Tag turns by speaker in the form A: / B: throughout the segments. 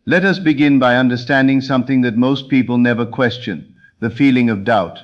A: Let us begin by understanding something that most people never question, the feeling of doubt.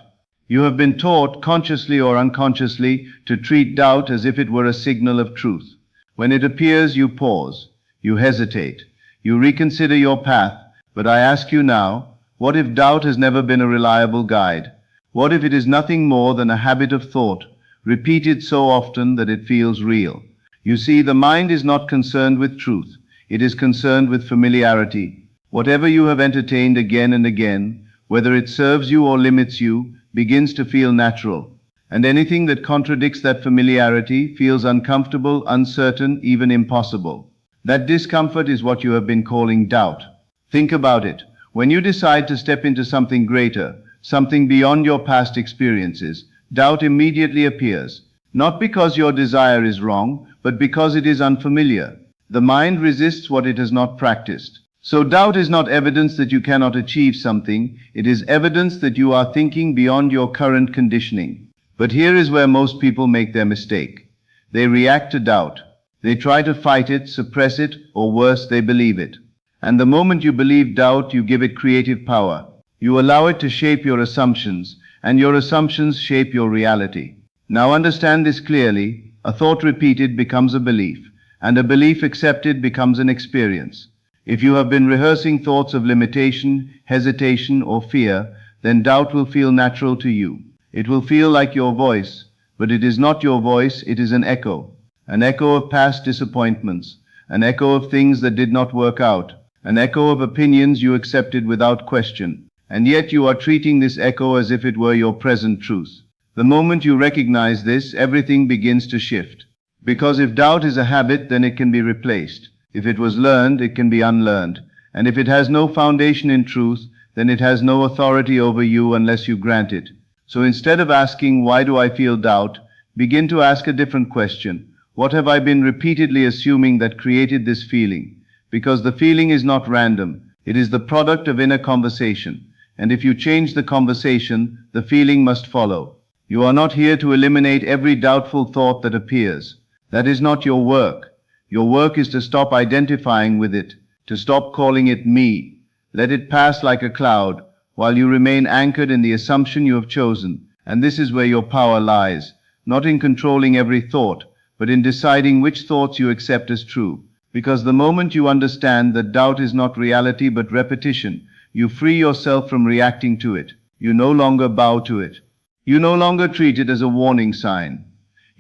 A: You have been taught, consciously or unconsciously, to treat doubt as if it were a signal of truth. When it appears, you pause, you hesitate, you reconsider your path. But I ask you now, what if doubt has never been a reliable guide? What if it is nothing more than a habit of thought, repeated so often that it feels real? You see, the mind is not concerned with truth. It is concerned with familiarity. Whatever you have entertained again and again, whether it serves you or limits you, begins to feel natural. And anything that contradicts that familiarity feels uncomfortable, uncertain, even impossible. That discomfort is what you have been calling doubt. Think about it. When you decide to step into something greater, something beyond your past experiences, doubt immediately appears. Not because your desire is wrong, but because it is unfamiliar. The mind resists what it has not practiced. So doubt is not evidence that you cannot achieve something, it is evidence that you are thinking beyond your current conditioning. But here is where most people make their mistake. They react to doubt. They try to fight it, suppress it, or worse, they believe it. And the moment you believe doubt, you give it creative power. You allow it to shape your assumptions, and your assumptions shape your reality. Now understand this clearly, a thought repeated becomes a belief, and a belief accepted becomes an experience. If you have been rehearsing thoughts of limitation, hesitation, or fear, then doubt will feel natural to you. It will feel like your voice, but it is not your voice, it is an echo of past disappointments, an echo of things that did not work out, an echo of opinions you accepted without question, and yet you are treating this echo as if it were your present truth. The moment you recognize this, everything begins to shift. Because if doubt is a habit, then it can be replaced. If it was learned, it can be unlearned. And if it has no foundation in truth, then it has no authority over you unless you grant it. So instead of asking, why do I feel doubt, begin to ask a different question. What have I been repeatedly assuming that created this feeling? Because the feeling is not random. It is the product of inner conversation. And if you change the conversation, the feeling must follow. You are not here to eliminate every doubtful thought that appears. That is not your work. Your work is to stop identifying with it, to stop calling it me. Let it pass like a cloud, while you remain anchored in the assumption you have chosen. And this is where your power lies, not in controlling every thought, but in deciding which thoughts you accept as true. Because the moment you understand that doubt is not reality but repetition, you free yourself from reacting to it. You no longer bow to it. You no longer treat it as a warning sign.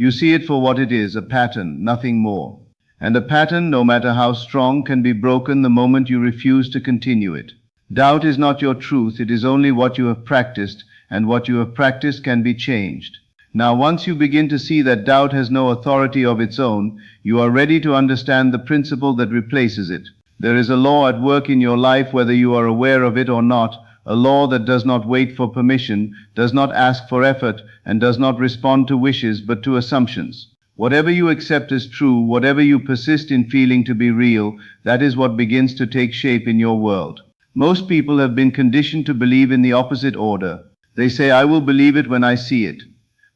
A: You see it for what it is, a pattern, nothing more. And a pattern, no matter how strong, can be broken the moment you refuse to continue it. Doubt is not your truth, it is only what you have practiced, and what you have practiced can be changed. Now, once you begin to see that doubt has no authority of its own, you are ready to understand the principle that replaces it. There is a law at work in your life, whether you are aware of it or not, a law that does not wait for permission, does not ask for effort, and does not respond to wishes but to assumptions. Whatever you accept as true, whatever you persist in feeling to be real, that is what begins to take shape in your world. Most people have been conditioned to believe in the opposite order. They say, I will believe it when I see it.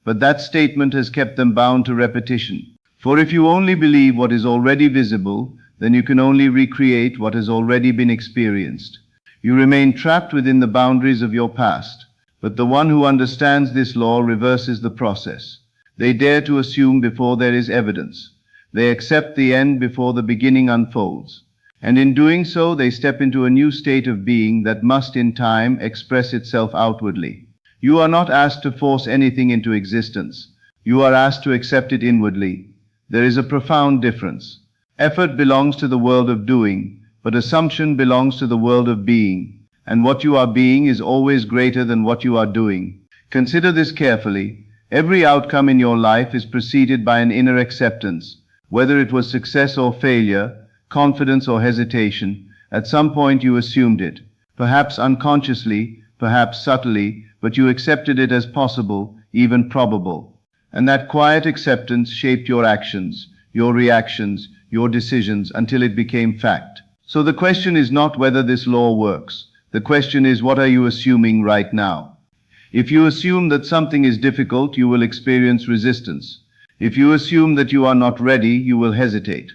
A: But that statement has kept them bound to repetition. For if you only believe what is already visible, then you can only recreate what has already been experienced. You remain trapped within the boundaries of your past. But the one who understands this law reverses the process. They dare to assume before there is evidence. They accept the end before the beginning unfolds. And in doing so, they step into a new state of being that must in time express itself outwardly. You are not asked to force anything into existence. You are asked to accept it inwardly. There is a profound difference. Effort belongs to the world of doing, but assumption belongs to the world of being. And what you are being is always greater than what you are doing. Consider this carefully. Every outcome in your life is preceded by an inner acceptance. Whether it was success or failure, confidence or hesitation, at some point you assumed it. Perhaps unconsciously, perhaps subtly, but you accepted it as possible, even probable. And that quiet acceptance shaped your actions, your reactions, your decisions until it became fact. So the question is not whether this law works. The question is, what are you assuming right now? If you assume that something is difficult, you will experience resistance. If you assume that you are not ready, you will hesitate.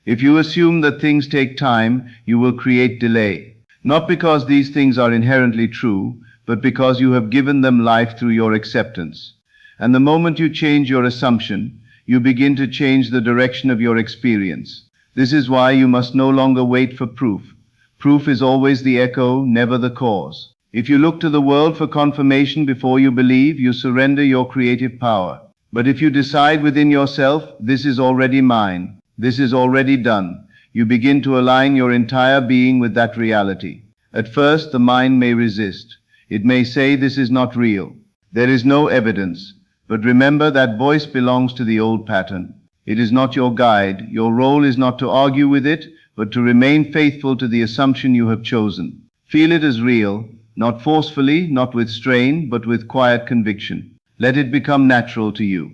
A: If you assume that things take time, you will create delay. Not because these things are inherently true, but because you have given them life through your acceptance. And the moment you change your assumption, you begin to change the direction of your experience. This is why you must no longer wait for proof. Proof is always the echo, never the cause. If you look to the world for confirmation before you believe, you surrender your creative power. But if you decide within yourself, this is already mine, this is already done, you begin to align your entire being with that reality. At first, the mind may resist. It may say this is not real. There is no evidence. But remember, that voice belongs to the old pattern. It is not your guide. Your role is not to argue with it, but to remain faithful to the assumption you have chosen. Feel it as real, not forcefully, not with strain, but with quiet conviction. Let it become natural to you.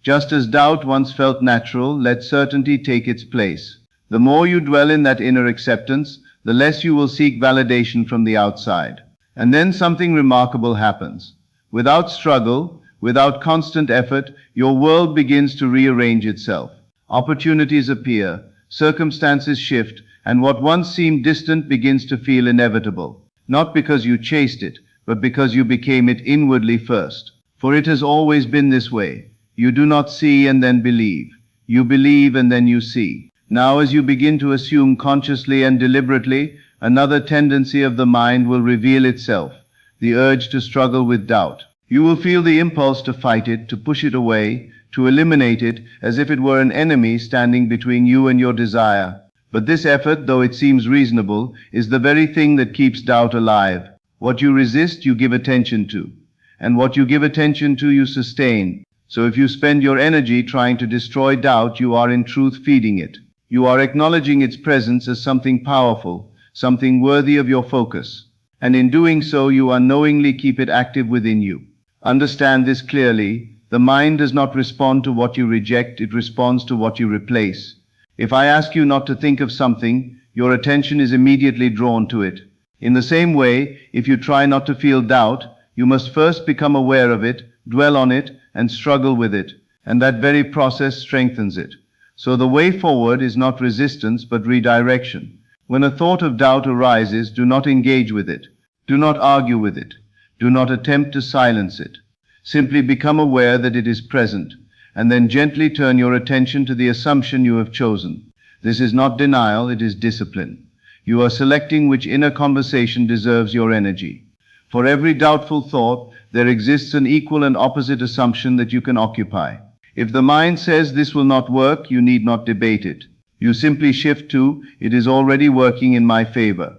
A: Just as doubt once felt natural, let certainty take its place. The more you dwell in that inner acceptance, the less you will seek validation from the outside. And then something remarkable happens. Without struggle, without constant effort, your world begins to rearrange itself. Opportunities appear, circumstances shift, and what once seemed distant begins to feel inevitable. Not because you chased it, but because you became it inwardly first. For it has always been this way. You do not see and then believe. You believe and then you see. Now, as you begin to assume consciously and deliberately, another tendency of the mind will reveal itself, the urge to struggle with doubt. You will feel the impulse to fight it, to push it away, to eliminate it, as if it were an enemy standing between you and your desire. But this effort, though it seems reasonable, is the very thing that keeps doubt alive. What you resist, you give attention to. And what you give attention to, you sustain. So if you spend your energy trying to destroy doubt, you are in truth feeding it. You are acknowledging its presence as something powerful, something worthy of your focus. And in doing so, you unknowingly keep it active within you. Understand this clearly. The mind does not respond to what you reject, it responds to what you replace. If I ask you not to think of something, your attention is immediately drawn to it. In the same way, if you try not to feel doubt, you must first become aware of it, dwell on it, and struggle with it, and that very process strengthens it. So the way forward is not resistance, but redirection. When a thought of doubt arises, do not engage with it. Do not argue with it. Do not attempt to silence it. Simply become aware that it is present, and then gently turn your attention to the assumption you have chosen. This is not denial, it is discipline. You are selecting which inner conversation deserves your energy. For every doubtful thought, there exists an equal and opposite assumption that you can occupy. If the mind says this will not work, you need not debate it. You simply shift to, it is already working in my favor.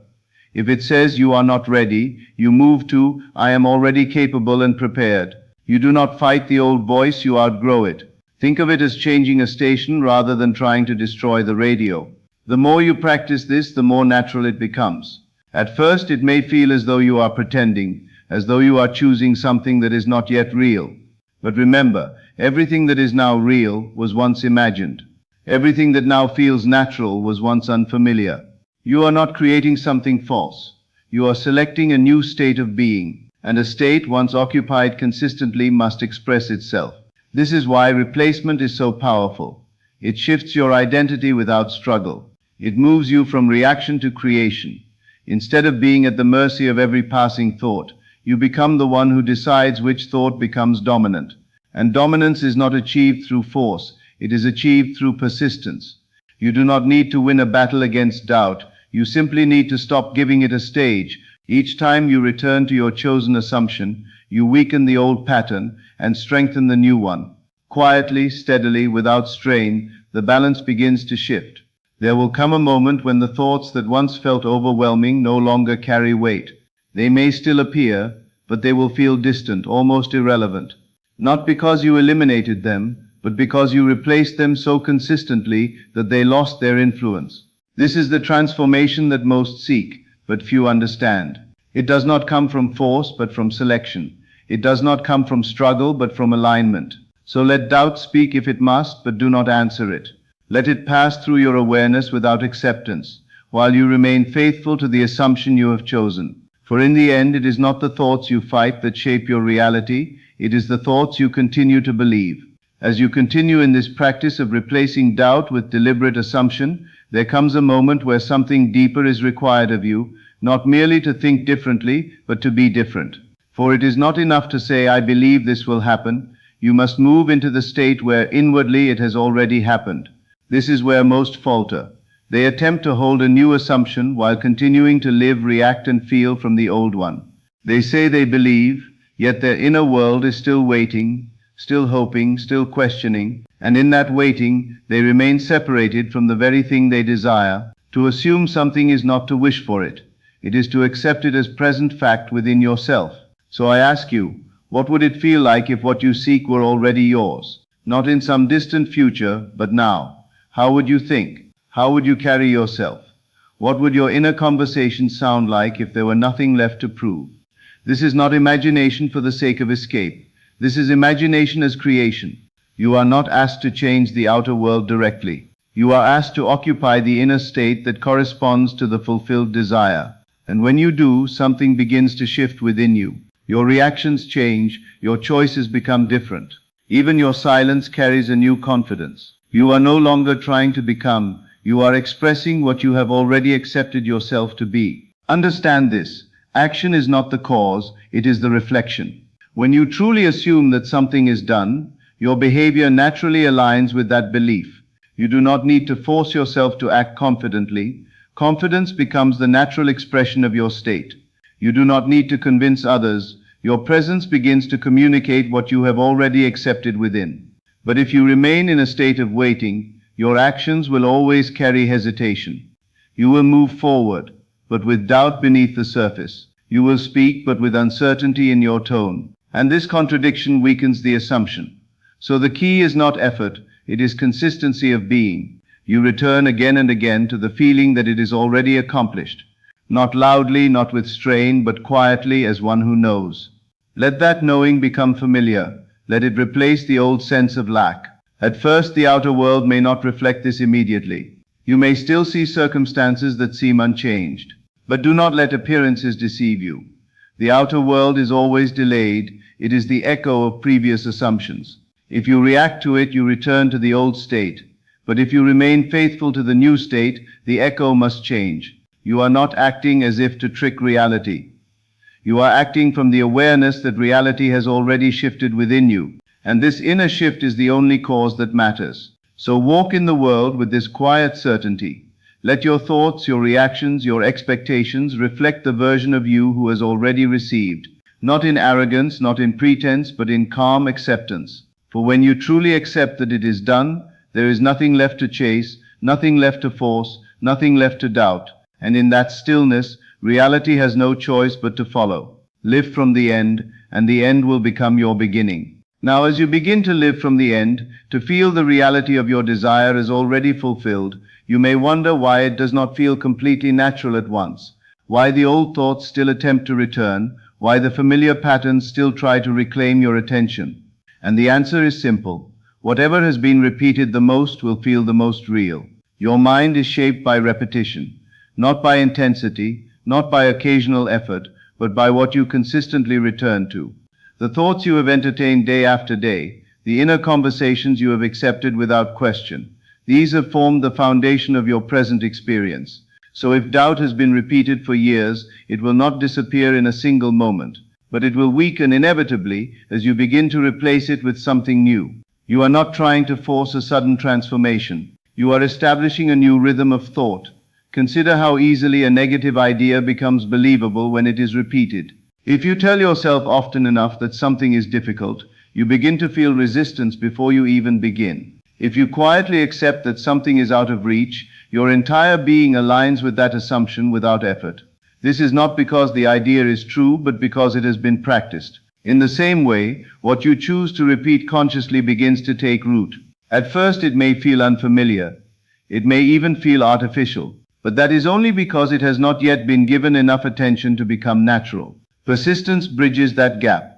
A: If it says you are not ready, you move to, I am already capable and prepared. You do not fight the old voice, you outgrow it. Think of it as changing a station rather than trying to destroy the radio. The more you practice this, the more natural it becomes. At first, it may feel as though you are pretending, as though you are choosing something that is not yet real. But remember, everything that is now real was once imagined. Everything that now feels natural was once unfamiliar. You are not creating something false. You are selecting a new state of being, and a state once occupied consistently must express itself. This is why replacement is so powerful. It shifts your identity without struggle. It moves you from reaction to creation. Instead of being at the mercy of every passing thought, you become the one who decides which thought becomes dominant. And dominance is not achieved through force, it is achieved through persistence. You do not need to win a battle against doubt, you simply need to stop giving it a stage. Each time you return to your chosen assumption, you weaken the old pattern and strengthen the new one. Quietly, steadily, without strain, the balance begins to shift. There will come a moment when the thoughts that once felt overwhelming no longer carry weight. They may still appear, but they will feel distant, almost irrelevant. Not because you eliminated them, but because you replaced them so consistently that they lost their influence. This is the transformation that most seek, but few understand. It does not come from force, but from selection. It does not come from struggle, but from alignment. So let doubt speak if it must, but do not answer it. Let it pass through your awareness without acceptance, while you remain faithful to the assumption you have chosen. For in the end, it is not the thoughts you fight that shape your reality, it is the thoughts you continue to believe. As you continue in this practice of replacing doubt with deliberate assumption, there comes a moment where something deeper is required of you, not merely to think differently, but to be different. For it is not enough to say, I believe this will happen. You must move into the state where inwardly it has already happened. This is where most falter. They attempt to hold a new assumption while continuing to live, react, and feel from the old one. They say they believe, yet their inner world is still waiting, still hoping, still questioning, and in that waiting, they remain separated from the very thing they desire. To assume something is not to wish for it. It is to accept it as present fact within yourself. So I ask you, what would it feel like if what you seek were already yours? Not in some distant future, but now. How would you think? How would you carry yourself? What would your inner conversation sound like if there were nothing left to prove? This is not imagination for the sake of escape. This is imagination as creation. You are not asked to change the outer world directly. You are asked to occupy the inner state that corresponds to the fulfilled desire. And when you do, something begins to shift within you. Your reactions change, your choices become different. Even your silence carries a new confidence. You are no longer trying to become, you are expressing what you have already accepted yourself to be. Understand this, action is not the cause, it is the reflection. When you truly assume that something is done, your behavior naturally aligns with that belief. You do not need to force yourself to act confidently. Confidence becomes the natural expression of your state. You do not need to convince others. Your presence begins to communicate what you have already accepted within. But if you remain in a state of waiting, your actions will always carry hesitation. You will move forward, but with doubt beneath the surface. You will speak, but with uncertainty in your tone. And this contradiction weakens the assumption. So the key is not effort, it is consistency of being. You return again and again to the feeling that it is already accomplished. Not loudly, not with strain, but quietly as one who knows. Let that knowing become familiar. Let it replace the old sense of lack. At first, the outer world may not reflect this immediately. You may still see circumstances that seem unchanged. But do not let appearances deceive you. The outer world is always delayed. It is the echo of previous assumptions. If you react to it, you return to the old state. But if you remain faithful to the new state, the echo must change. You are not acting as if to trick reality. You are acting from the awareness that reality has already shifted within you, and this inner shift is the only cause that matters. So walk in the world with this quiet certainty. Let your thoughts, your reactions, your expectations reflect the version of you who has already received, not in arrogance, not in pretense, but in calm acceptance. For when you truly accept that it is done, there is nothing left to chase, nothing left to force, nothing left to doubt. And in that stillness, reality has no choice but to follow. Live from the end, and the end will become your beginning. Now, as you begin to live from the end, to feel the reality of your desire is already fulfilled, you may wonder why it does not feel completely natural at once, why the old thoughts still attempt to return, why the familiar patterns still try to reclaim your attention. And the answer is simple. Whatever has been repeated the most will feel the most real. Your mind is shaped by repetition. Not by intensity, not by occasional effort, but by what you consistently return to. The thoughts you have entertained day after day, the inner conversations you have accepted without question, these have formed the foundation of your present experience. So if doubt has been repeated for years, it will not disappear in a single moment, but it will weaken inevitably as you begin to replace it with something new. You are not trying to force a sudden transformation. You are establishing a new rhythm of thought. Consider how easily a negative idea becomes believable when it is repeated. If you tell yourself often enough that something is difficult, you begin to feel resistance before you even begin. If you quietly accept that something is out of reach, your entire being aligns with that assumption without effort. This is not because the idea is true, but because it has been practiced. In the same way, what you choose to repeat consciously begins to take root. At first it may feel unfamiliar. It may even feel artificial. But that is only because it has not yet been given enough attention to become natural. Persistence bridges that gap.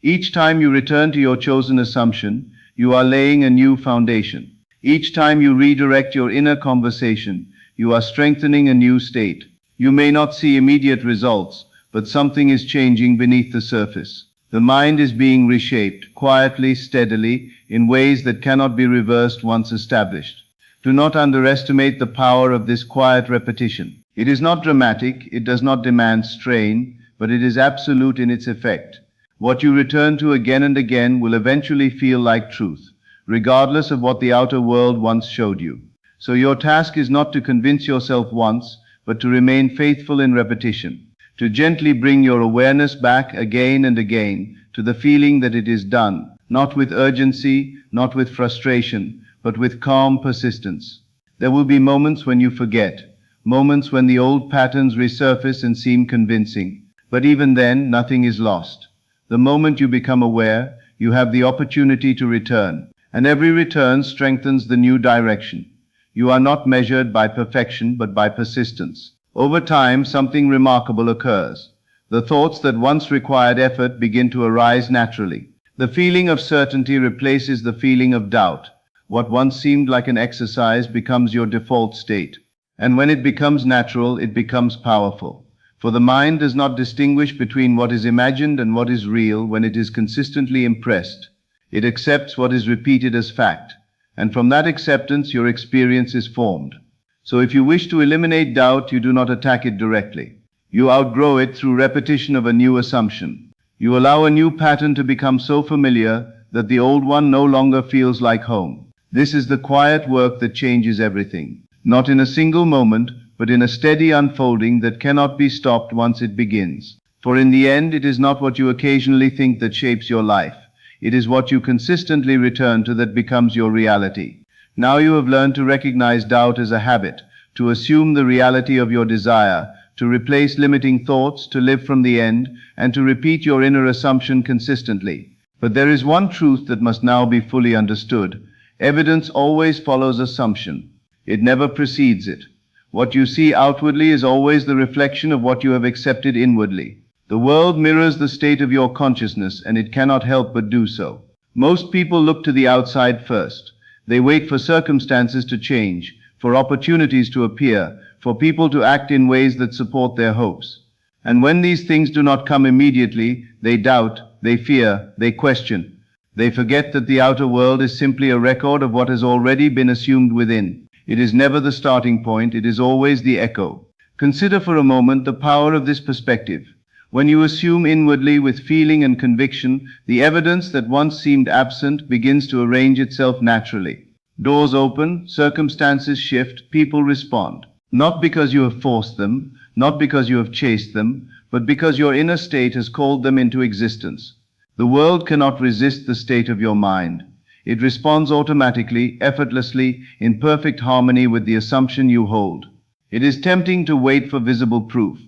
A: Each time you return to your chosen assumption, you are laying a new foundation. Each time you redirect your inner conversation, you are strengthening a new state. You may not see immediate results, but something is changing beneath the surface. The mind is being reshaped, quietly, steadily, in ways that cannot be reversed once established. Do not underestimate the power of this quiet repetition. It is not dramatic, it does not demand strain, but it is absolute in its effect. What you return to again and again will eventually feel like truth, regardless of what the outer world once showed you. So your task is not to convince yourself once, but to remain faithful in repetition, to gently bring your awareness back again and again to the feeling that it is done, not with urgency, not with frustration, but with calm persistence. There will be moments when you forget, moments when the old patterns resurface and seem convincing, but even then, nothing is lost. The moment you become aware, you have the opportunity to return, and every return strengthens the new direction. You are not measured by perfection, but by persistence. Over time, something remarkable occurs. The thoughts that once required effort begin to arise naturally. The feeling of certainty replaces the feeling of doubt. What once seemed like an exercise becomes your default state. And when it becomes natural, it becomes powerful. For the mind does not distinguish between what is imagined and what is real when it is consistently impressed. It accepts what is repeated as fact. And from that acceptance, your experience is formed. So if you wish to eliminate doubt, you do not attack it directly. You outgrow it through repetition of a new assumption. You allow a new pattern to become so familiar that the old one no longer feels like home. This is the quiet work that changes everything. Not in a single moment, but in a steady unfolding that cannot be stopped once it begins. For in the end, it is not what you occasionally think that shapes your life. It is what you consistently return to that becomes your reality. Now you have learned to recognize doubt as a habit, to assume the reality of your desire, to replace limiting thoughts, to live from the end, and to repeat your inner assumption consistently. But there is one truth that must now be fully understood. Evidence always follows assumption. It never precedes it. What you see outwardly is always the reflection of what you have accepted inwardly. The world mirrors the state of your consciousness, and it cannot help but do so. Most people look to the outside first. They wait for circumstances to change, for opportunities to appear, for people to act in ways that support their hopes. And when these things do not come immediately, they doubt, they fear, they question. They forget that the outer world is simply a record of what has already been assumed within. It is never the starting point, it is always the echo. Consider for a moment the power of this perspective. When you assume inwardly with feeling and conviction, the evidence that once seemed absent begins to arrange itself naturally. Doors open, circumstances shift, people respond. Not because you have forced them, not because you have chased them, but because your inner state has called them into existence. The world cannot resist the state of your mind. It responds automatically, effortlessly, in perfect harmony with the assumption you hold. It is tempting to wait for visible proof,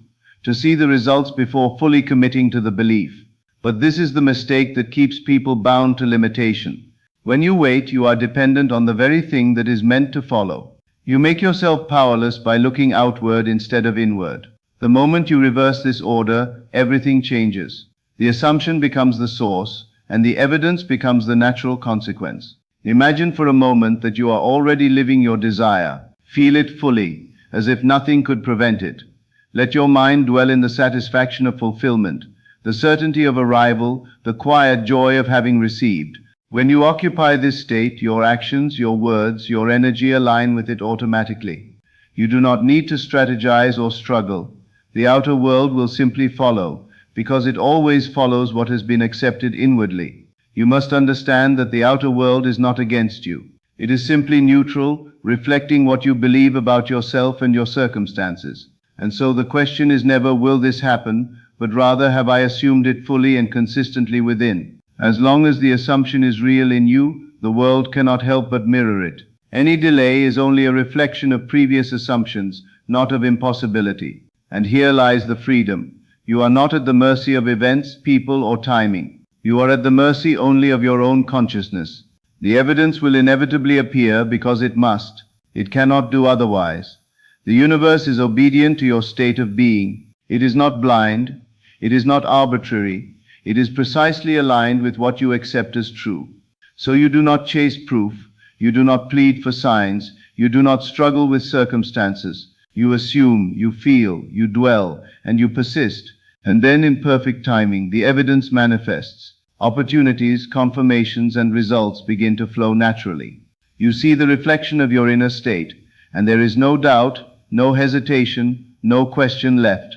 A: to see the results before fully committing to the belief. But this is the mistake that keeps people bound to limitation. When you wait, you are dependent on the very thing that is meant to follow. You make yourself powerless by looking outward instead of inward. The moment you reverse this order, everything changes. The assumption becomes the source, and the evidence becomes the natural consequence. Imagine for a moment that you are already living your desire. Feel it fully, as if nothing could prevent it. Let your mind dwell in the satisfaction of fulfillment, the certainty of arrival, the quiet joy of having received. When you occupy this state, your actions, your words, your energy align with it automatically. You do not need to strategize or struggle. The outer world will simply follow, because it always follows what has been accepted inwardly. You must understand that the outer world is not against you. It is simply neutral, reflecting what you believe about yourself and your circumstances. And so the question is never, will this happen, but rather, have I assumed it fully and consistently within? As long as the assumption is real in you, the world cannot help but mirror it. Any delay is only a reflection of previous assumptions, not of impossibility. And here lies the freedom. You are not at the mercy of events, people, or timing. You are at the mercy only of your own consciousness. The evidence will inevitably appear because it must. It cannot do otherwise. The universe is obedient to your state of being. It is not blind. It is not arbitrary. It is precisely aligned with what you accept as true. So you do not chase proof. You do not plead for signs. You do not struggle with circumstances. You assume, you feel, you dwell, and you persist, And then in perfect timing, the evidence manifests. Opportunities, confirmations, and results begin to flow naturally. You see the reflection of your inner state, and there is no doubt, no hesitation, no question left.